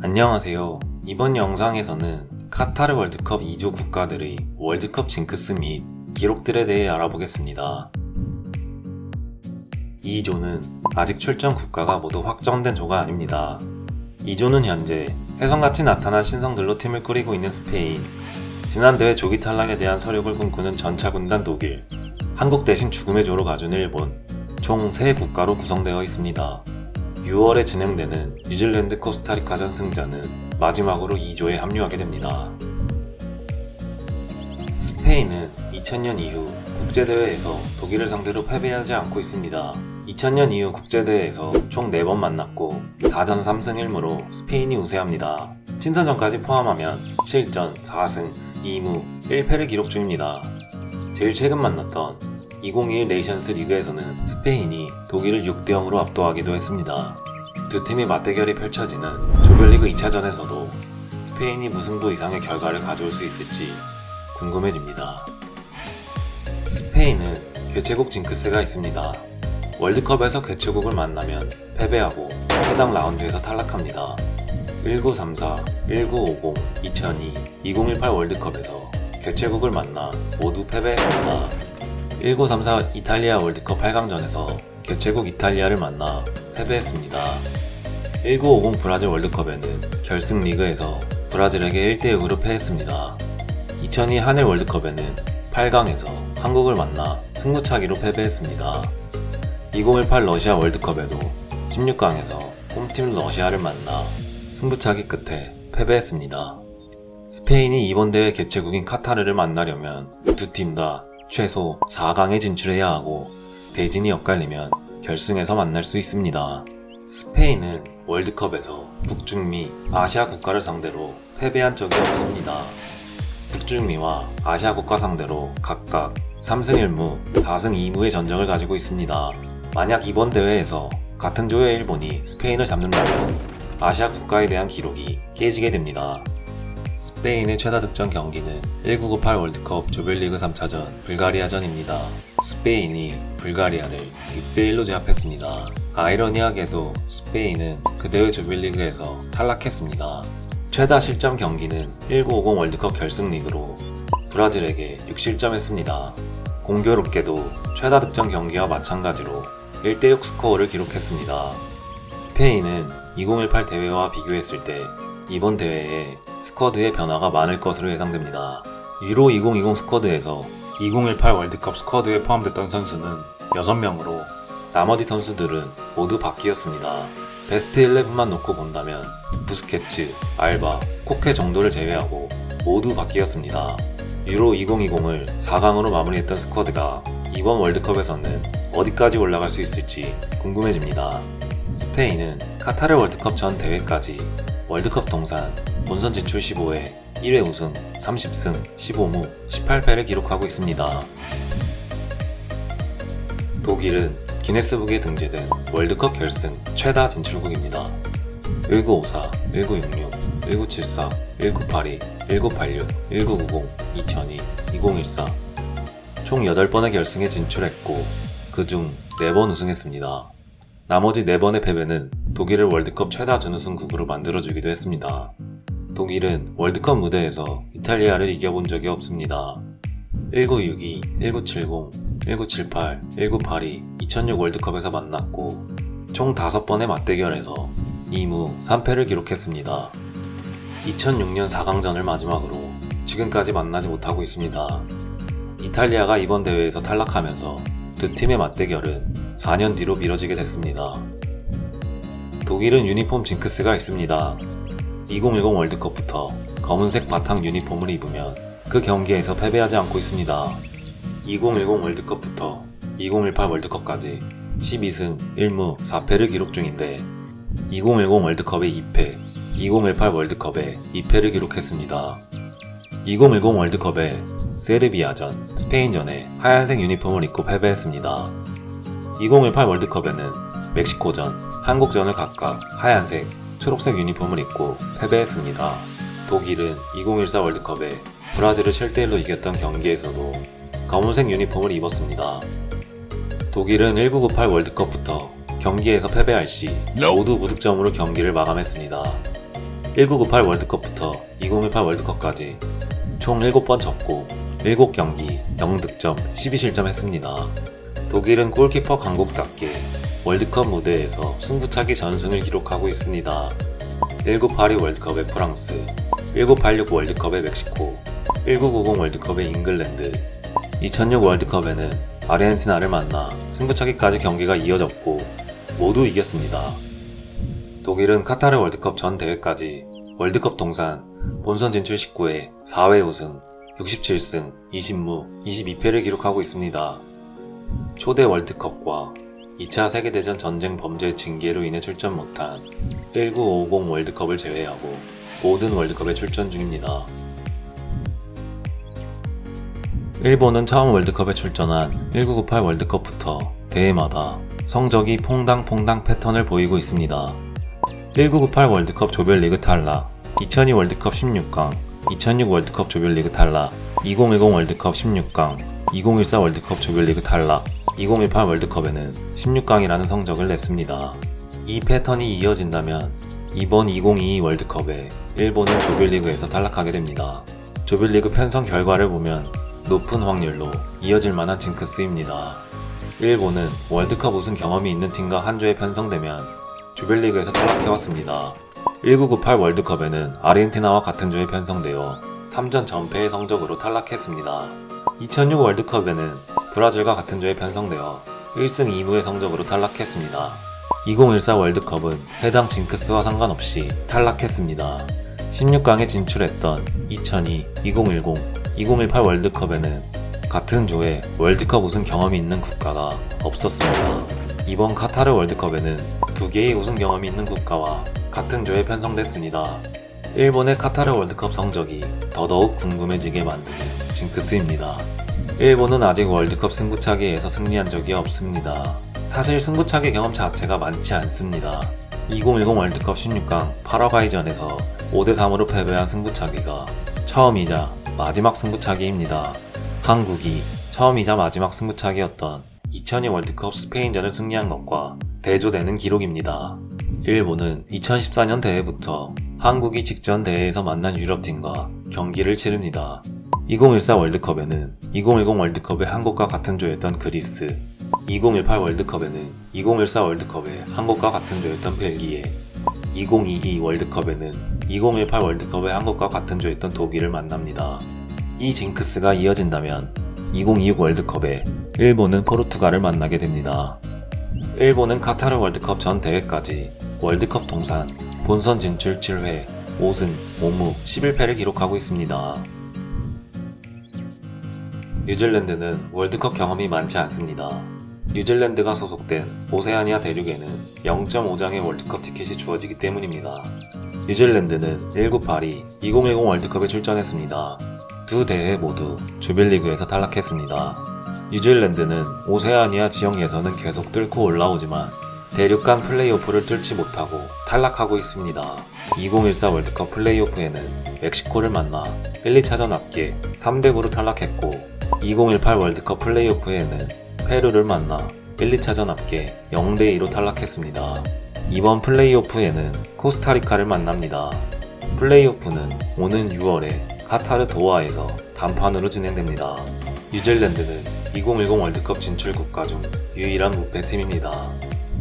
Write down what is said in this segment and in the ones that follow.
안녕하세요. 이번 영상에서는 카타르 월드컵 2조 국가들의 월드컵 징크스 및 기록들에 대해 알아보겠습니다. 2조는 아직 출전 국가가 모두 확정된 조가 아닙니다. 2조는 현재 혜성같이 나타난 신성들로 팀을 꾸리고 있는 스페인, 지난 대회 조기 탈락에 대한 서력을 꿈꾸는 전차군단 독일, 한국 대신 죽음의 조로 가준 일본, 총 3국가로 구성되어 있습니다. 6월에 진행되는 뉴질랜드 코스타리카전 승자는 마지막으로 2조에 합류하게 됩니다. 스페인은 2000년 이후 국제대회에서 독일을 상대로 패배하지 않고 있습니다. 2000년 이후 국제대회에서 총 4번 만났고 4전 3승 1무로 스페인이 우세합니다. 친선전까지 포함하면 7전 4승 2무 1패를 기록 중입니다. 제일 최근 만났던 2021 네이션스 리그에서는 스페인이 독일을 6대0으로 압도하기도 했습니다. 두 팀의 맞대결이 펼쳐지는 조별리그 2차전에서도 스페인이 무승부 이상의 결과를 가져올 수 있을지 궁금해집니다. 스페인은 개최국 징크스가 있습니다. 월드컵에서 개최국을 만나면 패배하고 해당 라운드에서 탈락합니다. 1934, 1950, 2002, 2018 월드컵에서 개최국을 만나 모두 패배했습니다. 1934 이탈리아 월드컵 8강전에서 개최국 이탈리아를 만나 패배했습니다. 1950 브라질 월드컵에는 결승 리그에서 브라질에게 1대6으로 패했습니다. 2002 한일 월드컵에는 8강에서 한국을 만나 승부차기로 패배했습니다. 2018 러시아 월드컵에도 16강에서 홈팀 러시아를 만나 승부차기 끝에 패배했습니다. 스페인이 이번 대회 개최국인 카타르를 만나려면 두 팀 다 최소 4강에 진출해야 하고 대진이 엇갈리면 결승에서 만날 수 있습니다. 스페인은 월드컵에서 북중미, 아시아 국가를 상대로 패배한 적이 없습니다. 북중미와 아시아 국가 상대로 각각 3승 1무, 4승 2무의 전적을 가지고 있습니다. 만약 이번 대회에서 같은 조의 일본이 스페인을 잡는다면 아시아 국가에 대한 기록이 깨지게 됩니다. 스페인의 최다 득점 경기는 1998 월드컵 조별리그 3차전 불가리아전입니다. 스페인이 불가리아를 6대1로 제압했습니다. 아이러니하게도 스페인은 그 대회 조별리그에서 탈락했습니다. 최다 실점 경기는 1950 월드컵 결승 리그로 브라질에게 6실점했습니다. 공교롭게도 최다 득점 경기와 마찬가지로 1대6 스코어를 기록했습니다. 스페인은 2018 대회와 비교했을 때 이번 대회에 스쿼드의 변화가 많을 것으로 예상됩니다. 유로 2020 스쿼드에서 2018 월드컵 스쿼드에 포함됐던 선수는 6명으로 나머지 선수들은 모두 바뀌었습니다. 베스트 11만 놓고 본다면 부스케츠, 알바, 코케 정도를 제외하고 모두 바뀌었습니다. 유로 2020을 4강으로 마무리했던 스쿼드가 이번 월드컵에서는 어디까지 올라갈 수 있을지 궁금해집니다. 스페인은 카타르 월드컵 전 대회까지 월드컵 동산 본선 진출 15회 1회 우승 30승 15무 18패를 기록하고 있습니다. 독일은 기네스북에 등재된 월드컵 결승 최다 진출국입니다. 1954, 1966, 1974, 1982, 1986, 1990, 2002, 2014 총 8번의 결승에 진출했고 그중 4번 우승했습니다. 나머지 4번의 패배는 독일을 월드컵 최다 준우승국으로 만들어주기도 했습니다. 독일은 월드컵 무대에서 이탈리아를 이겨본 적이 없습니다. 1962, 1970, 1978, 1982, 2006 월드컵에서 만났고 총 5번의 맞대결에서 2무 3패를 기록했습니다. 2006년 4강전을 마지막으로 지금까지 만나지 못하고 있습니다. 이탈리아가 이번 대회에서 탈락하면서 두 팀의 맞대결은 4년 뒤로 미뤄지게 됐습니다. 독일은 유니폼 징크스가 있습니다. 2010 월드컵부터 검은색 바탕 유니폼을 입으면 그 경기에서 패배하지 않고 있습니다. 2010 월드컵부터 2018 월드컵까지 12승 1무 4패를 기록 중인데 2010 월드컵에 2패, 2018 월드컵에 2패를 기록했습니다. 2010 월드컵에 세르비아전, 스페인전에 하얀색 유니폼을 입고 패배했습니다. 2018 월드컵에는 멕시코전, 한국전을 각각 하얀색, 초록색 유니폼을 입고 패배했습니다. 독일은 2014 월드컵에 브라질을 7대1로 이겼던 경기에서도 검은색 유니폼을 입었습니다. 독일은 1998 월드컵부터 경기에서 패배할 시 모두 무득점으로 경기를 마감했습니다. 1998 월드컵부터 2018 월드컵까지 총 7번 접고 7경기 0득점 12실점 했습니다. 독일은 골키퍼 강국답게 월드컵 무대에서 승부차기 전승을 기록하고 있습니다. 1982 월드컵의 프랑스, 1986 월드컵의 멕시코, 1990 월드컵의 잉글랜드, 2006 월드컵에는 아르헨티나를 만나 승부차기까지 경기가 이어졌고 모두 이겼습니다. 독일은 카타르 월드컵 전 대회까지 월드컵 동산 본선 진출 19회 4회 우승, 67승, 20무, 22패를 기록하고 있습니다. 초대 월드컵과 2차 세계대전 전쟁 범죄 징계로 인해 출전 못한 1950 월드컵을 제외하고 모든 월드컵에 출전 중입니다. 일본은 처음 월드컵에 출전한 1998 월드컵부터 대회마다 성적이 퐁당퐁당 패턴을 보이고 있습니다. 1998 월드컵 조별리그 탈락, 2002 월드컵 16강, 2006 월드컵 조별리그 탈락, 2010 월드컵 16강, 2014 월드컵 조별리그 탈락, 2018 월드컵에는 16강이라는 성적을 냈습니다. 이 패턴이 이어진다면 이번 2022 월드컵에 일본은 조별리그에서 탈락하게 됩니다. 조별리그 편성 결과를 보면 높은 확률로 이어질 만한 징크스입니다. 일본은 월드컵 우승 경험이 있는 팀과 한 조에 편성되면 조별리그에서 탈락해왔습니다. 1998 월드컵에는 아르헨티나와 같은 조에 편성되어 3전 전패의 성적으로 탈락했습니다. 2006 월드컵에는 브라질과 같은 조에 편성되어 1승 2무의 성적으로 탈락했습니다. 2014 월드컵은 해당 징크스와 상관없이 탈락했습니다. 16강에 진출했던 2002, 2010, 2018 월드컵에는 같은 조에 월드컵 우승 경험이 있는 국가가 없었습니다. 이번 카타르 월드컵에는 2개의 우승 경험이 있는 국가와 같은 조에 편성됐습니다. 일본의 카타르 월드컵 성적이 더더욱 궁금해지게 만드는 징크스입니다. 일본은 아직 월드컵 승부차기에서 승리한 적이 없습니다. 사실 승부차기 경험 자체가 많지 않습니다. 2010 월드컵 16강 파라과이전에서 5대3으로 패배한 승부차기가 처음이자 마지막 승부차기입니다. 한국이 처음이자 마지막 승부차기였던 2002 월드컵 스페인전을 승리한 것과 대조되는 기록입니다. 일본은 2014년 대회부터 한국이 직전 대회에서 만난 유럽팀과 경기를 치릅니다. 2014 월드컵에는 2010 월드컵의 한국과 같은 조였던 그리스, 2018 월드컵에는 2014 월드컵의 한국과 같은 조였던 벨기에, 2022 월드컵에는 2018 월드컵의 한국과 같은 조였던 독일을 만납니다. 이 징크스가 이어진다면 2026 월드컵에 일본은 포르투갈을 만나게 됩니다. 일본은 카타르 월드컵 전 대회까지 월드컵 동산 본선 진출 7회 5승 5무 11패를 기록하고 있습니다. 뉴질랜드는 월드컵 경험이 많지 않습니다. 뉴질랜드가 소속된 오세아니아 대륙에는 0.5장의 월드컵 티켓이 주어지기 때문입니다. 뉴질랜드는 1982, 2010 월드컵에 출전했습니다. 두 대회 모두 조별리그에서 탈락했습니다. 뉴질랜드는 오세아니아 지역 예선은 계속 뚫고 올라오지만 대륙 간 플레이오프를 뚫지 못하고 탈락하고 있습니다. 2014 월드컵 플레이오프에는 멕시코를 만나 1, 2차전 합계 3대9로 탈락했고 2018 월드컵 플레이오프에는 페루를 만나 1, 2차전 합계 0대2로 탈락했습니다. 이번 플레이오프에는 코스타리카를 만납니다. 플레이오프는 오는 6월에 카타르 도하에서 단판으로 진행됩니다. 뉴질랜드는 2010 월드컵 진출 국가 중 유일한 무패팀입니다.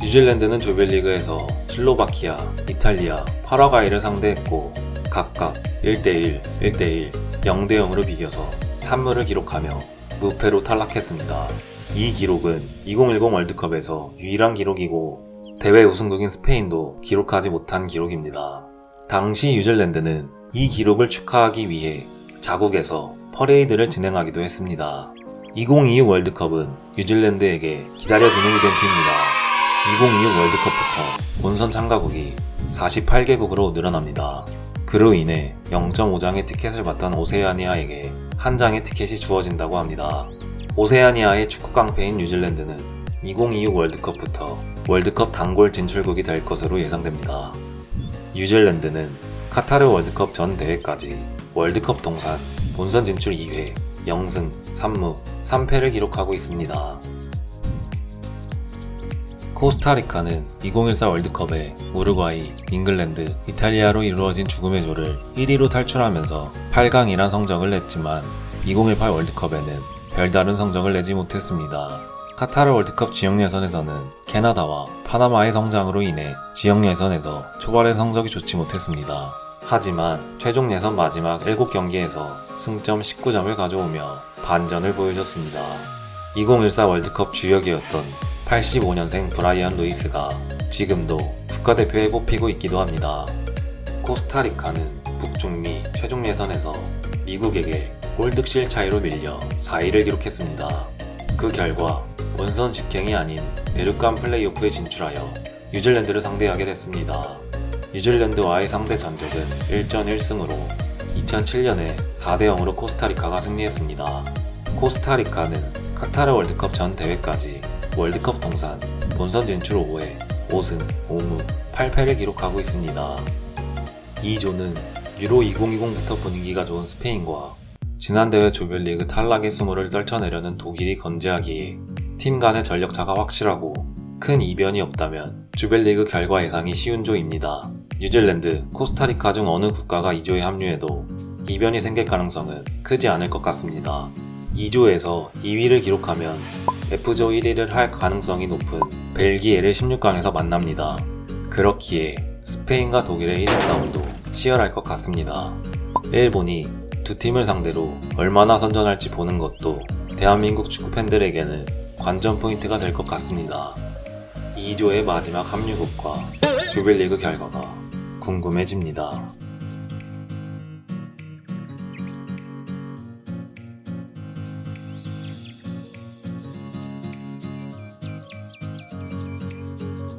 뉴질랜드는 조별리그에서 슬로바키아, 이탈리아, 파라과이를 상대했고 각각 1대1, 1대1, 0대0으로 비겨서 3무를 기록하며 무패로 탈락했습니다. 이 기록은 2010 월드컵에서 유일한 기록이고 대회 우승국인 스페인도 기록하지 못한 기록입니다. 당시 뉴질랜드는 이 기록을 축하하기 위해 자국에서 퍼레이드를 진행하기도 했습니다. 2026 월드컵은 뉴질랜드에게 기다려지는 이벤트입니다. 2026 월드컵부터 본선 참가국이 48개국으로 늘어납니다. 그로 인해 0.5장의 티켓을 받던 오세아니아에게 한 장의 티켓이 주어진다고 합니다. 오세아니아의 축구 깡패인 뉴질랜드는 2026 월드컵부터 월드컵 단골 진출국이 될 것으로 예상됩니다. 뉴질랜드는 카타르 월드컵 전 대회까지 월드컵 동산 본선 진출 2회 0승 3무 3패를 기록하고 있습니다. 코스타리카는 2014 월드컵에 우루과이, 잉글랜드, 이탈리아로 이루어진 죽음의 조를 1위로 탈출하면서 8강이란 성적을 냈지만 2018 월드컵에는 별다른 성적을 내지 못했습니다. 카타르 월드컵 지역 예선에서는 캐나다와 파나마의 성장으로 인해 지역 예선에서 초반의 성적이 좋지 못했습니다. 하지만 최종 예선 마지막 7경기에서 승점 19점을 가져오며 반전을 보여줬습니다. 2014 월드컵 주역이었던 85년생 브라이언 루이스가 지금도 국가대표에 뽑히고 있기도 합니다. 코스타리카는 북중미 최종 예선에서 미국에게 골득실 차이로 밀려 4위를 기록했습니다. 그 결과 본선 직행이 아닌 대륙간 플레이오프에 진출하여 뉴질랜드를 상대하게 됐습니다. 뉴질랜드와의 상대 전적은 1전 1승으로 2007년에 4대0으로 코스타리카가 승리했습니다. 코스타리카는 카타르 월드컵 전 대회까지 월드컵 통산 본선 진출 5회 5승 5무 8패를 기록하고 있습니다. 2조는 유로 2020부터 분위기가 좋은 스페인과 지난 대회 조별리그 탈락의 수모를 떨쳐내려는 독일이 건재하기에 팀 간의 전력차가 확실하고 큰 이변이 없다면 조별리그 결과 예상이 쉬운 조입니다. 뉴질랜드, 코스타리카 중 어느 국가가 2조에 합류해도 이변이 생길 가능성은 크지 않을 것 같습니다. 2조에서 2위를 기록하면 F조 1위를 할 가능성이 높은 벨기에를 16강에서 만납니다. 그렇기에 스페인과 독일의 1위 싸움도 치열할 것 같습니다. 일본이 두 팀을 상대로 얼마나 선전할지 보는 것도 대한민국 축구팬들에게는 관전 포인트가 될 것 같습니다. 2조의 마지막 합류국과 조별리그 결과가 궁금해집니다.